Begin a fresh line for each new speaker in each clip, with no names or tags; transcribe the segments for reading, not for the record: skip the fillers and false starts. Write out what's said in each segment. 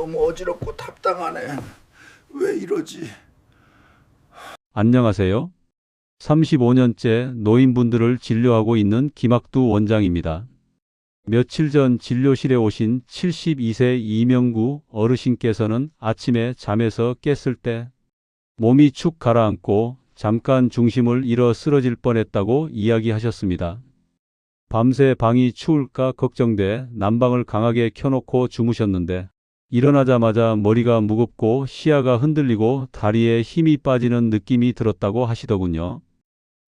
너무 어지럽고 답답하네. 왜 이러지?
안녕하세요. 35년째 노인분들을 진료하고 있는 김학두 원장입니다. 며칠 전 진료실에 오신 72세 이명구 어르신께서는 아침에 잠에서 깼을 때 몸이 축 가라앉고 잠깐 중심을 잃어 쓰러질 뻔했다고 이야기하셨습니다. 밤새 방이 추울까 걱정돼 난방을 강하게 켜놓고 주무셨는데 일어나자마자 머리가 무겁고 시야가 흔들리고 다리에 힘이 빠지는 느낌이 들었다고 하시더군요.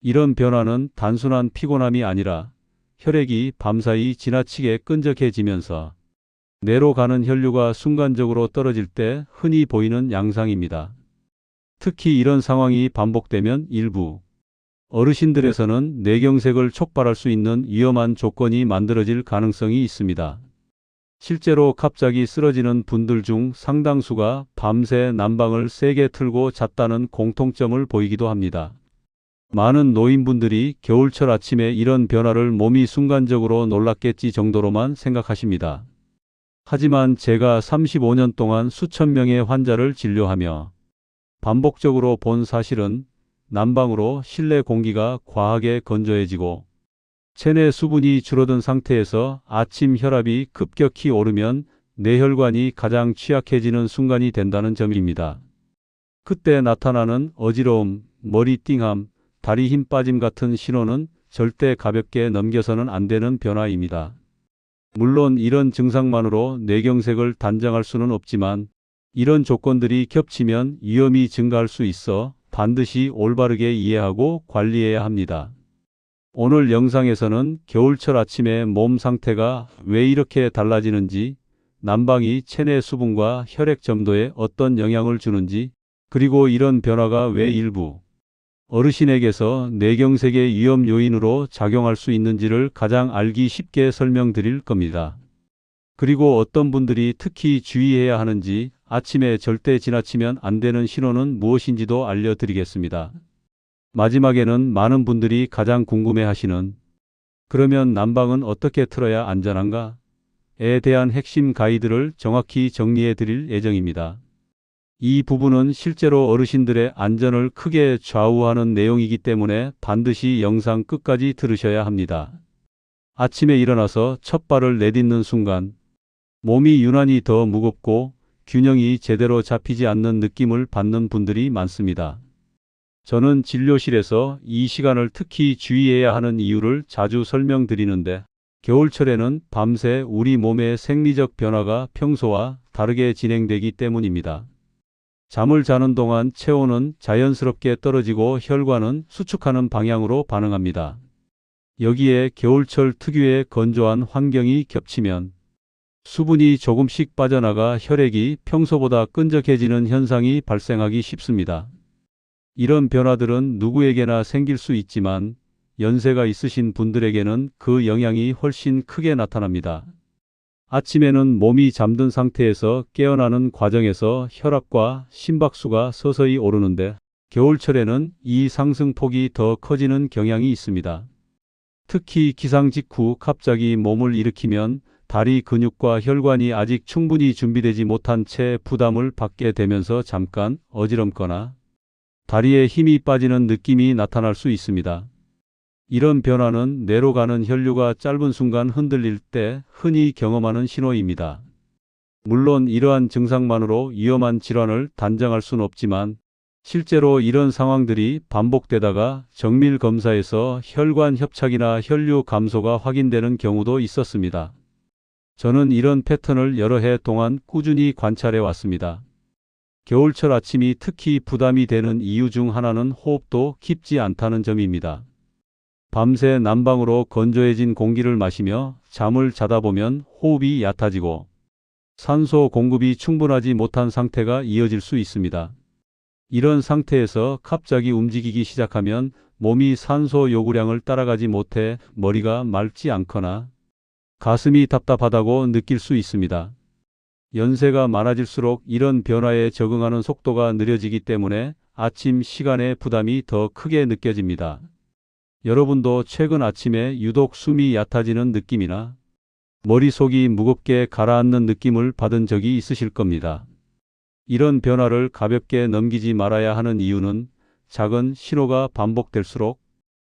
이런 변화는 단순한 피곤함이 아니라 혈액이 밤사이 지나치게 끈적해지면서 뇌로 가는 혈류가 순간적으로 떨어질 때 흔히 보이는 양상입니다. 특히 이런 상황이 반복되면 일부 어르신들에서는 뇌경색을 촉발할 수 있는 위험한 조건이 만들어질 가능성이 있습니다. 실제로 갑자기 쓰러지는 분들 중 상당수가 밤새 난방을 세게 틀고 잤다는 공통점을 보이기도 합니다. 많은 노인분들이 겨울철 아침에 이런 변화를 몸이 순간적으로 놀랐겠지 정도로만 생각하십니다. 하지만 제가 35년 동안 수천 명의 환자를 진료하며 반복적으로 본 사실은 난방으로 실내 공기가 과하게 건조해지고 체내 수분이 줄어든 상태에서 아침 혈압이 급격히 오르면 뇌혈관이 가장 취약해지는 순간이 된다는 점입니다. 그때 나타나는 어지러움, 머리띵함, 다리 힘 빠짐 같은 신호는 절대 가볍게 넘겨서는 안 되는 변화입니다. 물론 이런 증상만으로 뇌경색을 단정할 수는 없지만 이런 조건들이 겹치면 위험이 증가할 수 있어 반드시 올바르게 이해하고 관리해야 합니다. 오늘 영상에서는 겨울철 아침에 몸 상태가 왜 이렇게 달라지는지, 난방이 체내 수분과 혈액 점도에 어떤 영향을 주는지, 그리고 이런 변화가 왜 일부 어르신에게서 뇌경색의 위험 요인으로 작용할 수 있는지를 가장 알기 쉽게 설명드릴 겁니다. 그리고 어떤 분들이 특히 주의해야 하는지, 아침에 절대 지나치면 안 되는 신호는 무엇인지도 알려드리겠습니다. 마지막에는 많은 분들이 가장 궁금해하시는 그러면 난방은 어떻게 틀어야 안전한가?에 대한 핵심 가이드를 정확히 정리해 드릴 예정입니다. 이 부분은 실제로 어르신들의 안전을 크게 좌우하는 내용이기 때문에 반드시 영상 끝까지 들으셔야 합니다. 아침에 일어나서 첫 발을 내딛는 순간 몸이 유난히 더 무겁고 균형이 제대로 잡히지 않는 느낌을 받는 분들이 많습니다. 저는 진료실에서 이 시간을 특히 주의해야 하는 이유를 자주 설명드리는데 겨울철에는 밤새 우리 몸의 생리적 변화가 평소와 다르게 진행되기 때문입니다. 잠을 자는 동안 체온은 자연스럽게 떨어지고 혈관은 수축하는 방향으로 반응합니다. 여기에 겨울철 특유의 건조한 환경이 겹치면 수분이 조금씩 빠져나가 혈액이 평소보다 끈적해지는 현상이 발생하기 쉽습니다. 이런 변화들은 누구에게나 생길 수 있지만 연세가 있으신 분들에게는 그 영향이 훨씬 크게 나타납니다. 아침에는 몸이 잠든 상태에서 깨어나는 과정에서 혈압과 심박수가 서서히 오르는데 겨울철에는 이 상승폭이 더 커지는 경향이 있습니다. 특히 기상 직후 갑자기 몸을 일으키면 다리 근육과 혈관이 아직 충분히 준비되지 못한 채 부담을 받게 되면서 잠깐 어지럽거나 다리에 힘이 빠지는 느낌이 나타날 수 있습니다. 이런 변화는 뇌로 가는 혈류가 짧은 순간 흔들릴 때 흔히 경험하는 신호입니다. 물론 이러한 증상만으로 위험한 질환을 단정할 수는 없지만 실제로 이런 상황들이 반복되다가 정밀 검사에서 혈관 협착이나 혈류 감소가 확인되는 경우도 있었습니다. 저는 이런 패턴을 여러 해 동안 꾸준히 관찰해 왔습니다. 겨울철 아침이 특히 부담이 되는 이유 중 하나는 호흡도 깊지 않다는 점입니다. 밤새 난방으로 건조해진 공기를 마시며 잠을 자다 보면 호흡이 얕아지고 산소 공급이 충분하지 못한 상태가 이어질 수 있습니다. 이런 상태에서 갑자기 움직이기 시작하면 몸이 산소 요구량을 따라가지 못해 머리가 맑지 않거나 가슴이 답답하다고 느낄 수 있습니다. 연세가 많아질수록 이런 변화에 적응하는 속도가 느려지기 때문에 아침 시간의 부담이 더 크게 느껴집니다. 여러분도 최근 아침에 유독 숨이 얕아지는 느낌이나 머릿속이 무겁게 가라앉는 느낌을 받은 적이 있으실 겁니다. 이런 변화를 가볍게 넘기지 말아야 하는 이유는 작은 신호가 반복될수록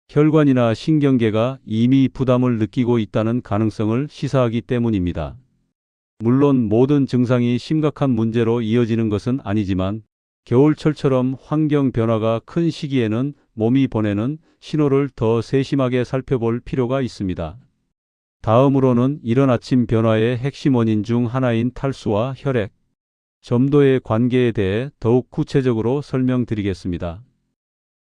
혈관이나 신경계가 이미 부담을 느끼고 있다는 가능성을 시사하기 때문입니다. 물론 모든 증상이 심각한 문제로 이어지는 것은 아니지만 겨울철처럼 환경 변화가 큰 시기에는 몸이 보내는 신호를 더 세심하게 살펴볼 필요가 있습니다. 다음으로는 이런 아침 변화의 핵심 원인 중 하나인 탈수와 혈액, 점도의 관계에 대해 더욱 구체적으로 설명드리겠습니다.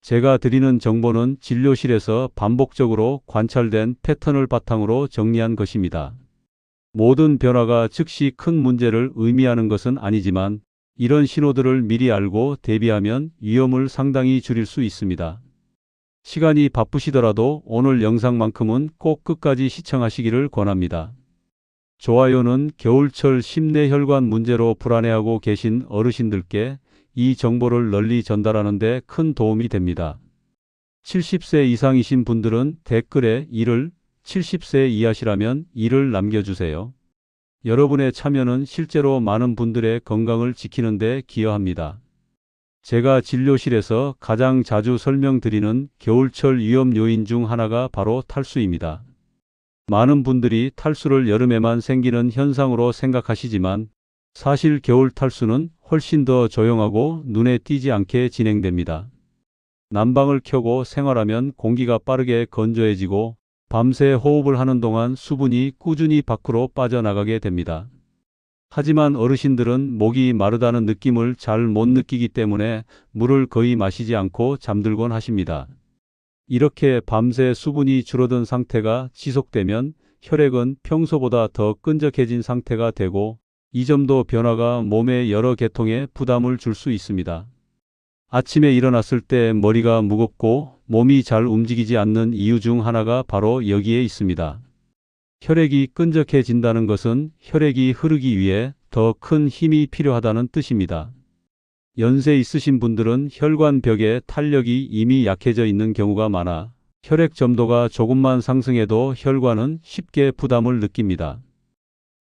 제가 드리는 정보는 진료실에서 반복적으로 관찰된 패턴을 바탕으로 정리한 것입니다. 모든 변화가 즉시 큰 문제를 의미하는 것은 아니지만 이런 신호들을 미리 알고 대비하면 위험을 상당히 줄일 수 있습니다. 시간이 바쁘시더라도 오늘 영상만큼은 꼭 끝까지 시청하시기를 권합니다. 좋아요는 겨울철 심내혈관 문제로 불안해하고 계신 어르신들께 이 정보를 널리 전달하는 데 큰 도움이 됩니다. 70세 이상이신 분들은 댓글에 1을, 70세 이하시라면 2를 남겨주세요. 여러분의 참여는 실제로 많은 분들의 건강을 지키는 데 기여합니다. 제가 진료실에서 가장 자주 설명드리는 겨울철 위험 요인 중 하나가 바로 탈수입니다. 많은 분들이 탈수를 여름에만 생기는 현상으로 생각하시지만 사실 겨울 탈수는 훨씬 더 조용하고 눈에 띄지 않게 진행됩니다. 난방을 켜고 생활하면 공기가 빠르게 건조해지고 밤새 호흡을 하는 동안 수분이 꾸준히 밖으로 빠져나가게 됩니다. 하지만 어르신들은 목이 마르다는 느낌을 잘 못 느끼기 때문에 물을 거의 마시지 않고 잠들곤 하십니다. 이렇게 밤새 수분이 줄어든 상태가 지속되면 혈액은 평소보다 더 끈적해진 상태가 되고 이 점도 변화가 몸의 여러 계통에 부담을 줄 수 있습니다. 아침에 일어났을 때 머리가 무겁고 몸이 잘 움직이지 않는 이유 중 하나가 바로 여기에 있습니다. 혈액이 끈적해진다는 것은 혈액이 흐르기 위해 더 큰 힘이 필요하다는 뜻입니다. 연세 있으신 분들은 혈관벽에 탄력이 이미 약해져 있는 경우가 많아 혈액 점도가 조금만 상승해도 혈관은 쉽게 부담을 느낍니다.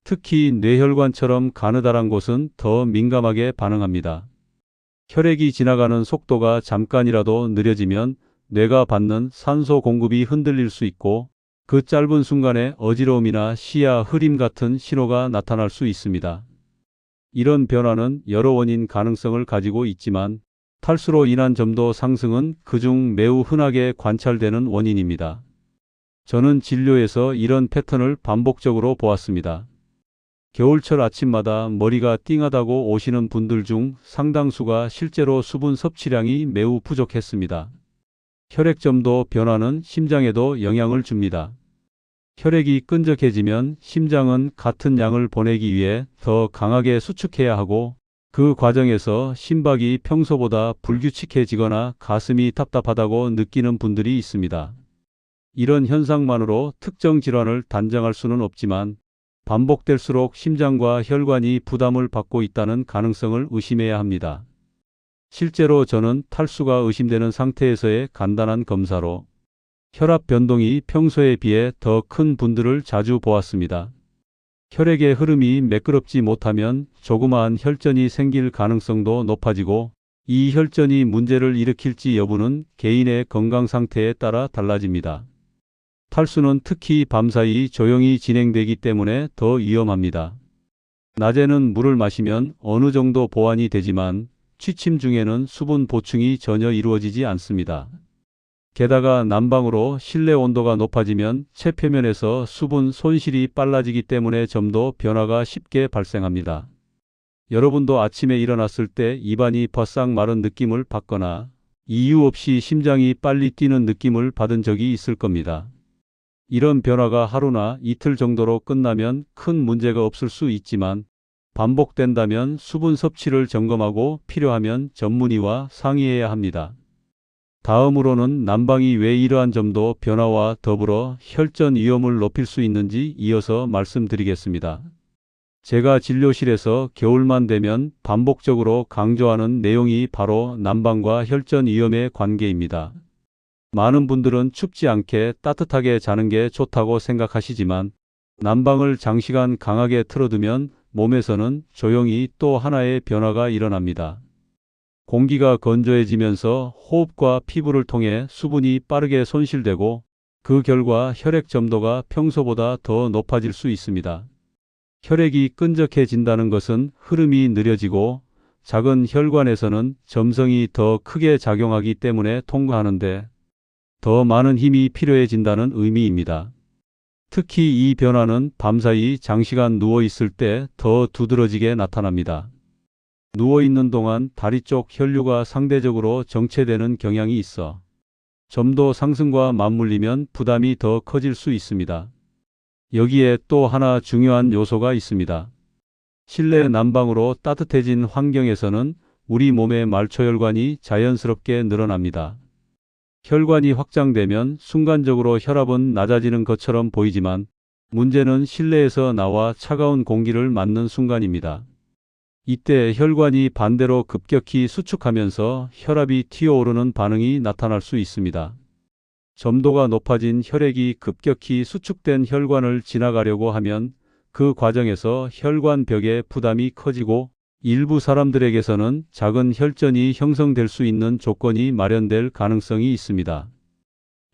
특히 뇌혈관처럼 가느다란 곳은 더 민감하게 반응합니다. 혈액이 지나가는 속도가 잠깐이라도 느려지면 뇌가 받는 산소 공급이 흔들릴 수 있고 그 짧은 순간에 어지러움이나 시야 흐림 같은 신호가 나타날 수 있습니다. 이런 변화는 여러 원인 가능성을 가지고 있지만 탈수로 인한 점도 상승은 그중 매우 흔하게 관찰되는 원인입니다. 저는 진료에서 이런 패턴을 반복적으로 보았습니다. 겨울철 아침마다 머리가 띵하다고 오시는 분들 중 상당수가 실제로 수분 섭취량이 매우 부족했습니다. 혈액점도 변화는 심장에도 영향을 줍니다. 혈액이 끈적해지면 심장은 같은 양을 보내기 위해 더 강하게 수축해야 하고 그 과정에서 심박이 평소보다 불규칙해지거나 가슴이 답답하다고 느끼는 분들이 있습니다. 이런 현상만으로 특정 질환을 단정할 수는 없지만 반복될수록 심장과 혈관이 부담을 받고 있다는 가능성을 의심해야 합니다. 실제로 저는 탈수가 의심되는 상태에서의 간단한 검사로 혈압 변동이 평소에 비해 더 큰 분들을 자주 보았습니다. 혈액의 흐름이 매끄럽지 못하면 조그마한 혈전이 생길 가능성도 높아지고 이 혈전이 문제를 일으킬지 여부는 개인의 건강 상태에 따라 달라집니다. 탈수는 특히 밤사이 조용히 진행되기 때문에 더 위험합니다. 낮에는 물을 마시면 어느 정도 보완이 되지만 취침 중에는 수분 보충이 전혀 이루어지지 않습니다. 게다가 난방으로 실내 온도가 높아지면 체표면에서 수분 손실이 빨라지기 때문에 점도 변화가 쉽게 발생합니다. 여러분도 아침에 일어났을 때 입안이 바싹 마른 느낌을 받거나 이유 없이 심장이 빨리 뛰는 느낌을 받은 적이 있을 겁니다. 이런 변화가 하루나 이틀 정도로 끝나면 큰 문제가 없을 수 있지만 반복된다면 수분 섭취를 점검하고 필요하면 전문의와 상의해야 합니다. 다음으로는 난방이 왜 이러한 점도 변화와 더불어 혈전 위험을 높일 수 있는지 이어서 말씀드리겠습니다. 제가 진료실에서 겨울만 되면 반복적으로 강조하는 내용이 바로 난방과 혈전 위험의 관계입니다. 많은 분들은 춥지 않게 따뜻하게 자는 게 좋다고 생각하시지만 난방을 장시간 강하게 틀어두면 몸에서는 조용히 또 하나의 변화가 일어납니다. 공기가 건조해지면서 호흡과 피부를 통해 수분이 빠르게 손실되고 그 결과 혈액 점도가 평소보다 더 높아질 수 있습니다. 혈액이 끈적해진다는 것은 흐름이 느려지고 작은 혈관에서는 점성이 더 크게 작용하기 때문에 통과하는데 더 많은 힘이 필요해진다는 의미입니다. 특히 이 변화는 밤사이 장시간 누워 있을 때 더 두드러지게 나타납니다. 누워 있는 동안 다리 쪽 혈류가 상대적으로 정체되는 경향이 있어 점도 상승과 맞물리면 부담이 더 커질 수 있습니다. 여기에 또 하나 중요한 요소가 있습니다. 실내 난방으로 따뜻해진 환경에서는 우리 몸의 말초혈관이 자연스럽게 늘어납니다. 혈관이 확장되면 순간적으로 혈압은 낮아지는 것처럼 보이지만 문제는 실내에서 나와 차가운 공기를 맞는 순간입니다. 이때 혈관이 반대로 급격히 수축하면서 혈압이 튀어오르는 반응이 나타날 수 있습니다. 점도가 높아진 혈액이 급격히 수축된 혈관을 지나가려고 하면 그 과정에서 혈관벽의 부담이 커지고 일부 사람들에게서는 작은 혈전이 형성될 수 있는 조건이 마련될 가능성이 있습니다.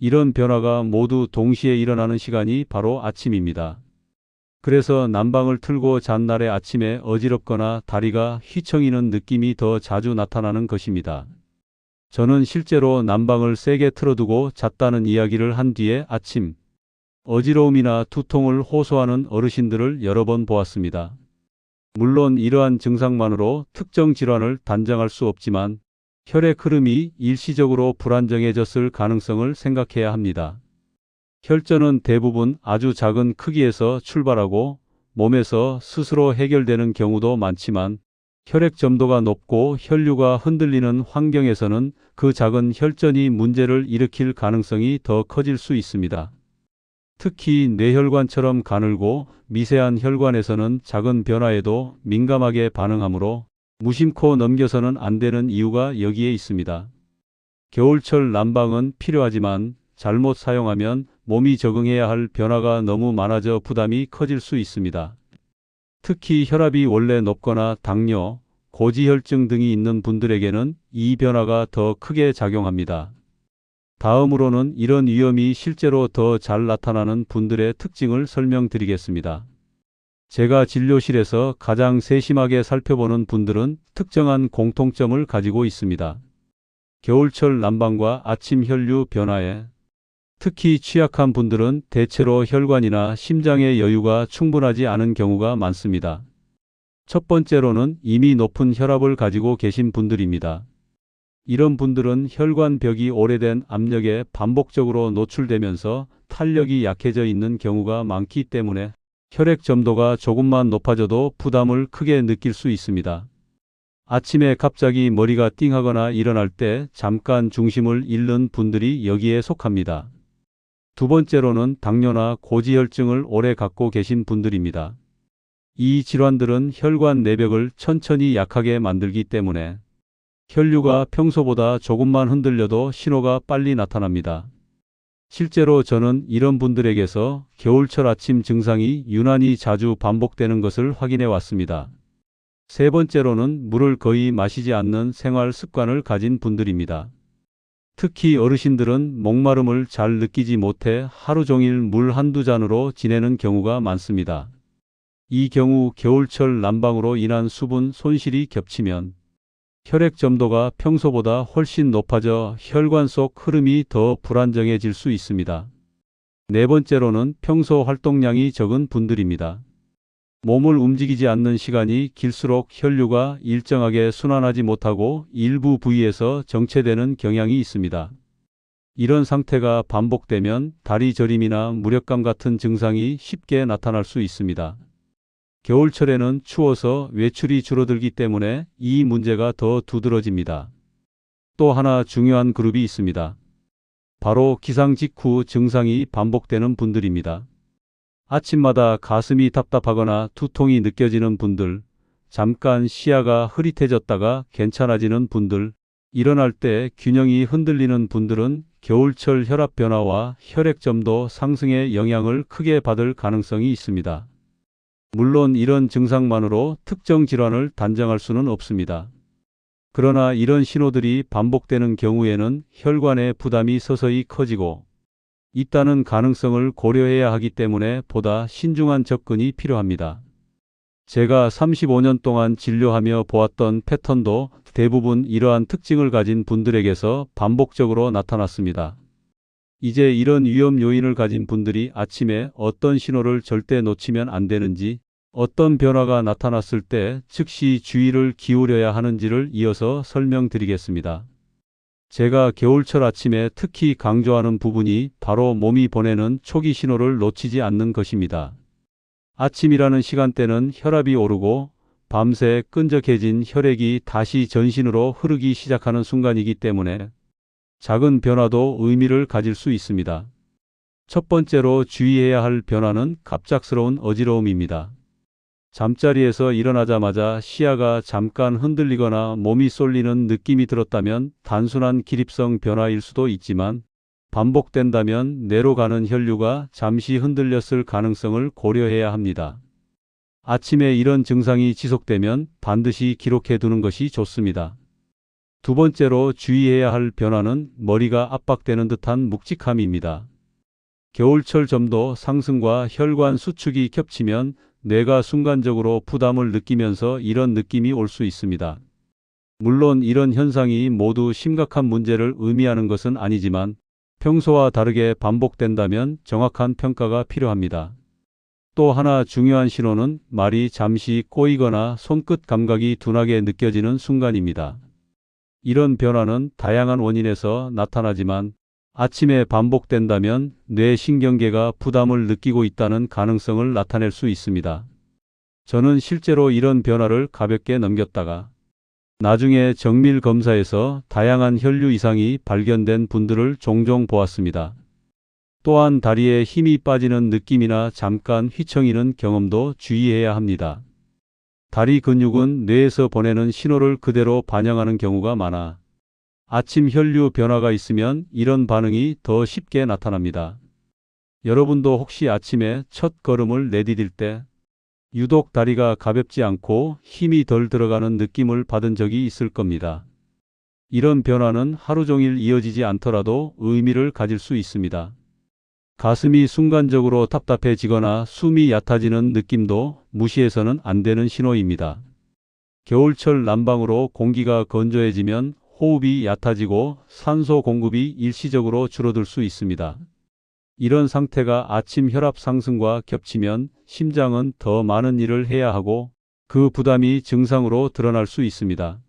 이런 변화가 모두 동시에 일어나는 시간이 바로 아침입니다. 그래서 난방을 틀고 잔 날의 아침에 어지럽거나 다리가 휘청이는 느낌이 더 자주 나타나는 것입니다. 저는 실제로 난방을 세게 틀어두고 잤다는 이야기를 한 뒤에 아침 어지러움이나 두통을 호소하는 어르신들을 여러 번 보았습니다. 물론 이러한 증상만으로 특정 질환을 단정할 수 없지만 혈액 흐름이 일시적으로 불안정해졌을 가능성을 생각해야 합니다. 혈전은 대부분 아주 작은 크기에서 출발하고 몸에서 스스로 해결되는 경우도 많지만 혈액 점도가 높고 혈류가 흔들리는 환경에서는 그 작은 혈전이 문제를 일으킬 가능성이 더 커질 수 있습니다. 특히 뇌혈관처럼 가늘고 미세한 혈관에서는 작은 변화에도 민감하게 반응하므로 무심코 넘겨서는 안 되는 이유가 여기에 있습니다. 겨울철 난방은 필요하지만 잘못 사용하면 몸이 적응해야 할 변화가 너무 많아져 부담이 커질 수 있습니다. 특히 혈압이 원래 높거나 당뇨, 고지혈증 등이 있는 분들에게는 이 변화가 더 크게 작용합니다. 다음으로는 이런 위험이 실제로 더 잘 나타나는 분들의 특징을 설명드리겠습니다. 제가 진료실에서 가장 세심하게 살펴보는 분들은 특정한 공통점을 가지고 있습니다. 겨울철 난방과 아침 혈류 변화에 특히 취약한 분들은 대체로 혈관이나 심장의 여유가 충분하지 않은 경우가 많습니다. 첫 번째로는 이미 높은 혈압을 가지고 계신 분들입니다. 이런 분들은 혈관벽이 오래된 압력에 반복적으로 노출되면서 탄력이 약해져 있는 경우가 많기 때문에 혈액 점도가 조금만 높아져도 부담을 크게 느낄 수 있습니다. 아침에 갑자기 머리가 띵하거나 일어날 때 잠깐 중심을 잃는 분들이 여기에 속합니다. 두 번째로는 당뇨나 고지혈증을 오래 갖고 계신 분들입니다. 이 질환들은 혈관 내벽을 천천히 약하게 만들기 때문에 혈류가 평소보다 조금만 흔들려도 신호가 빨리 나타납니다. 실제로 저는 이런 분들에게서 겨울철 아침 증상이 유난히 자주 반복되는 것을 확인해 왔습니다. 세 번째로는 물을 거의 마시지 않는 생활 습관을 가진 분들입니다. 특히 어르신들은 목마름을 잘 느끼지 못해 하루 종일 물 한두 잔으로 지내는 경우가 많습니다. 이 경우 겨울철 난방으로 인한 수분 손실이 겹치면 혈액 점도가 평소보다 훨씬 높아져 혈관 속 흐름이 더 불안정해질 수 있습니다. 네 번째로는 평소 활동량이 적은 분들입니다. 몸을 움직이지 않는 시간이 길수록 혈류가 일정하게 순환하지 못하고 일부 부위에서 정체되는 경향이 있습니다. 이런 상태가 반복되면 다리 저림이나 무력감 같은 증상이 쉽게 나타날 수 있습니다. 겨울철에는 추워서 외출이 줄어들기 때문에 이 문제가 더 두드러집니다. 또 하나 중요한 그룹이 있습니다. 바로 기상 직후 증상이 반복되는 분들입니다. 아침마다 가슴이 답답하거나 두통이 느껴지는 분들, 잠깐 시야가 흐릿해졌다가 괜찮아지는 분들, 일어날 때 균형이 흔들리는 분들은 겨울철 혈압 변화와 혈액점도 상승에 영향을 크게 받을 가능성이 있습니다. 물론 이런 증상만으로 특정 질환을 단정할 수는 없습니다. 그러나 이런 신호들이 반복되는 경우에는 혈관의 부담이 서서히 커지고 있다는 가능성을 고려해야 하기 때문에 보다 신중한 접근이 필요합니다. 제가 35년 동안 진료하며 보았던 패턴도 대부분 이러한 특징을 가진 분들에게서 반복적으로 나타났습니다. 이제 이런 위험 요인을 가진 분들이 아침에 어떤 신호를 절대 놓치면 안 되는지, 어떤 변화가 나타났을 때 즉시 주의를 기울여야 하는지를 이어서 설명드리겠습니다. 제가 겨울철 아침에 특히 강조하는 부분이 바로 몸이 보내는 초기 신호를 놓치지 않는 것입니다. 아침이라는 시간대는 혈압이 오르고 밤새 끈적해진 혈액이 다시 전신으로 흐르기 시작하는 순간이기 때문에 작은 변화도 의미를 가질 수 있습니다. 첫 번째로 주의해야 할 변화는 갑작스러운 어지러움입니다. 잠자리에서 일어나자마자 시야가 잠깐 흔들리거나 몸이 쏠리는 느낌이 들었다면 단순한 기립성 변화일 수도 있지만 반복된다면 뇌로 가는 혈류가 잠시 흔들렸을 가능성을 고려해야 합니다. 아침에 이런 증상이 지속되면 반드시 기록해 두는 것이 좋습니다. 두 번째로 주의해야 할 변화는 머리가 압박되는 듯한 묵직함입니다. 겨울철 점도 상승과 혈관 수축이 겹치면 뇌가 순간적으로 부담을 느끼면서 이런 느낌이 올 수 있습니다. 물론 이런 현상이 모두 심각한 문제를 의미하는 것은 아니지만 평소와 다르게 반복된다면 정확한 평가가 필요합니다. 또 하나 중요한 신호는 말이 잠시 꼬이거나 손끝 감각이 둔하게 느껴지는 순간입니다. 이런 변화는 다양한 원인에서 나타나지만 아침에 반복된다면 뇌 신경계가 부담을 느끼고 있다는 가능성을 나타낼 수 있습니다. 저는 실제로 이런 변화를 가볍게 넘겼다가 나중에 정밀 검사에서 다양한 혈류 이상이 발견된 분들을 종종 보았습니다. 또한 다리에 힘이 빠지는 느낌이나 잠깐 휘청이는 경험도 주의해야 합니다. 다리 근육은 뇌에서 보내는 신호를 그대로 반영하는 경우가 많아 아침 혈류 변화가 있으면 이런 반응이 더 쉽게 나타납니다. 여러분도 혹시 아침에 첫 걸음을 내디딜 때 유독 다리가 가볍지 않고 힘이 덜 들어가는 느낌을 받은 적이 있을 겁니다. 이런 변화는 하루 종일 이어지지 않더라도 의미를 가질 수 있습니다. 가슴이 순간적으로 답답해지거나 숨이 얕아지는 느낌도 무시해서는 안 되는 신호입니다. 겨울철 난방으로 공기가 건조해지면 호흡이 얕아지고 산소 공급이 일시적으로 줄어들 수 있습니다. 이런 상태가 아침 혈압 상승과 겹치면 심장은 더 많은 일을 해야 하고 그 부담이 증상으로 드러날 수 있습니다.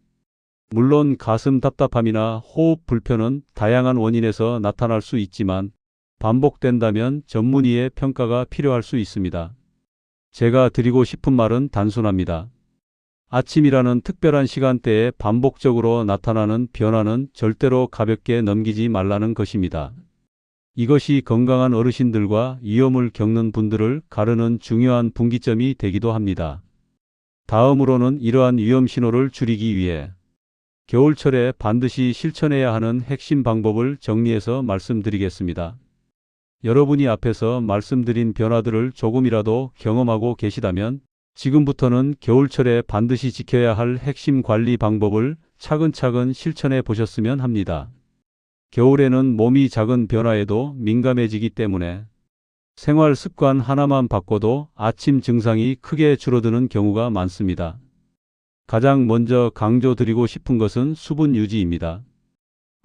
물론 가슴 답답함이나 호흡 불편은 다양한 원인에서 나타날 수 있지만 반복된다면 전문의의 평가가 필요할 수 있습니다. 제가 드리고 싶은 말은 단순합니다. 아침이라는 특별한 시간대에 반복적으로 나타나는 변화는 절대로 가볍게 넘기지 말라는 것입니다. 이것이 건강한 어르신들과 위험을 겪는 분들을 가르는 중요한 분기점이 되기도 합니다. 다음으로는 이러한 위험 신호를 줄이기 위해 겨울철에 반드시 실천해야 하는 핵심 방법을 정리해서 말씀드리겠습니다. 여러분이 앞에서 말씀드린 변화들을 조금이라도 경험하고 계시다면 지금부터는 겨울철에 반드시 지켜야 할 핵심 관리 방법을 차근차근 실천해 보셨으면 합니다. 겨울에는 몸이 작은 변화에도 민감해지기 때문에 생활 습관 하나만 바꿔도 아침 증상이 크게 줄어드는 경우가 많습니다. 가장 먼저 강조드리고 싶은 것은 수분 유지입니다.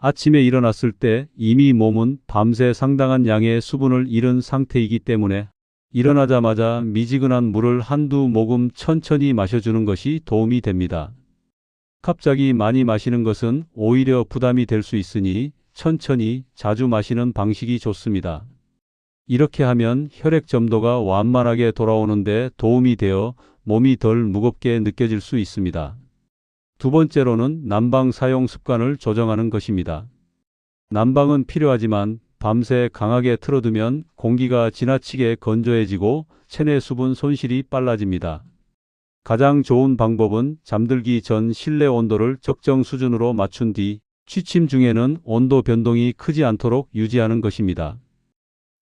아침에 일어났을 때 이미 몸은 밤새 상당한 양의 수분을 잃은 상태이기 때문에 일어나자마자 미지근한 물을 한두 모금 천천히 마셔주는 것이 도움이 됩니다. 갑자기 많이 마시는 것은 오히려 부담이 될 수 있으니 천천히 자주 마시는 방식이 좋습니다. 이렇게 하면 혈액 점도가 완만하게 돌아오는 데 도움이 되어 몸이 덜 무겁게 느껴질 수 있습니다. 두 번째로는 난방 사용 습관을 조정하는 것입니다. 난방은 필요하지만 밤새 강하게 틀어두면 공기가 지나치게 건조해지고 체내 수분 손실이 빨라집니다. 가장 좋은 방법은 잠들기 전 실내 온도를 적정 수준으로 맞춘 뒤 취침 중에는 온도 변동이 크지 않도록 유지하는 것입니다.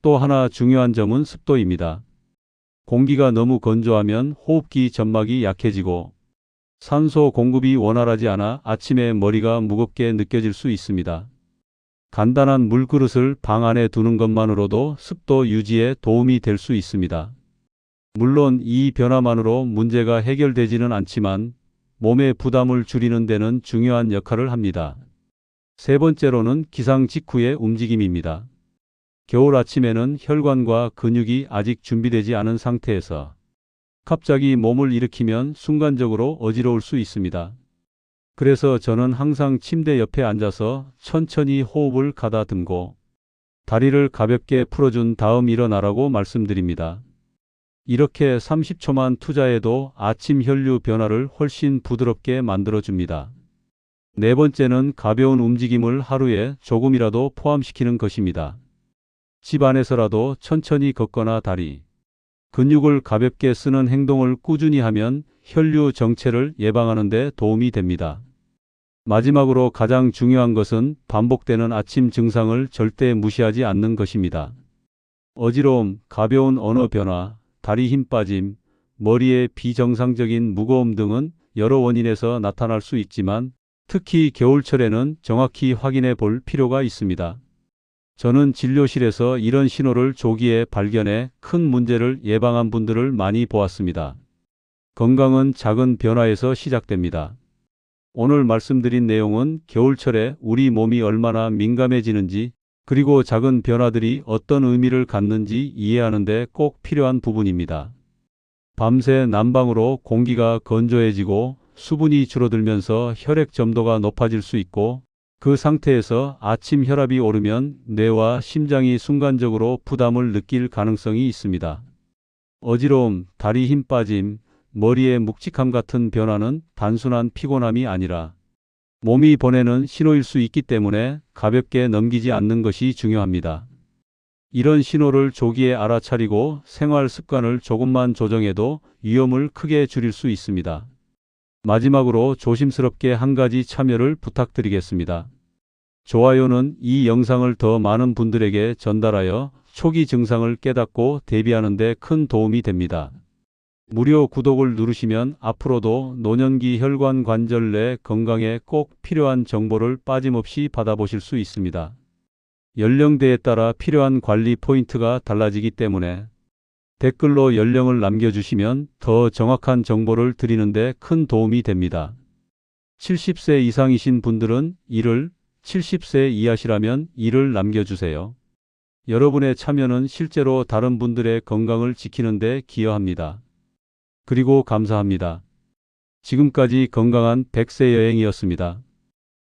또 하나 중요한 점은 습도입니다. 공기가 너무 건조하면 호흡기 점막이 약해지고 산소 공급이 원활하지 않아 아침에 머리가 무겁게 느껴질 수 있습니다. 간단한 물그릇을 방 안에 두는 것만으로도 습도 유지에 도움이 될 수 있습니다. 물론 이 변화만으로 문제가 해결되지는 않지만 몸의 부담을 줄이는 데는 중요한 역할을 합니다. 세 번째로는 기상 직후의 움직임입니다. 겨울 아침에는 혈관과 근육이 아직 준비되지 않은 상태에서 갑자기 몸을 일으키면 순간적으로 어지러울 수 있습니다. 그래서 저는 항상 침대 옆에 앉아서 천천히 호흡을 가다듬고 다리를 가볍게 풀어준 다음 일어나라고 말씀드립니다. 이렇게 30초만 투자해도 아침 혈류 변화를 훨씬 부드럽게 만들어줍니다. 네 번째는 가벼운 움직임을 하루에 조금이라도 포함시키는 것입니다. 집 안에서라도 천천히 걷거나 다리, 근육을 가볍게 쓰는 행동을 꾸준히 하면 혈류 정체를 예방하는 데 도움이 됩니다. 마지막으로 가장 중요한 것은 반복되는 아침 증상을 절대 무시하지 않는 것입니다. 어지러움, 가벼운 언어 변화, 다리 힘 빠짐, 머리의 비정상적인 무거움 등은 여러 원인에서 나타날 수 있지만 특히 겨울철에는 정확히 확인해 볼 필요가 있습니다. 저는 진료실에서 이런 신호를 조기에 발견해 큰 문제를 예방한 분들을 많이 보았습니다. 건강은 작은 변화에서 시작됩니다. 오늘 말씀드린 내용은 겨울철에 우리 몸이 얼마나 민감해지는지 그리고 작은 변화들이 어떤 의미를 갖는지 이해하는 데 꼭 필요한 부분입니다. 밤새 난방으로 공기가 건조해지고 수분이 줄어들면서 혈액 점도가 높아질 수 있고 그 상태에서 아침 혈압이 오르면 뇌와 심장이 순간적으로 부담을 느낄 가능성이 있습니다. 어지러움, 다리 힘 빠짐, 머리의 묵직함 같은 변화는 단순한 피곤함이 아니라 몸이 보내는 신호일 수 있기 때문에 가볍게 넘기지 않는 것이 중요합니다. 이런 신호를 조기에 알아차리고 생활 습관을 조금만 조정해도 위험을 크게 줄일 수 있습니다. 마지막으로 조심스럽게 한 가지 참여를 부탁드리겠습니다. 좋아요는 이 영상을 더 많은 분들에게 전달하여 초기 증상을 깨닫고 대비하는 데 큰 도움이 됩니다. 무료 구독을 누르시면 앞으로도 노년기 혈관 관절 내 건강에 꼭 필요한 정보를 빠짐없이 받아보실 수 있습니다. 연령대에 따라 필요한 관리 포인트가 달라지기 때문에 댓글로 연령을 남겨주시면 더 정확한 정보를 드리는 데 큰 도움이 됩니다. 70세 이상이신 분들은 1을, 70세 이하시라면 2를 남겨주세요. 여러분의 참여는 실제로 다른 분들의 건강을 지키는 데 기여합니다. 그리고 감사합니다. 지금까지 건강한 100세 여행이었습니다.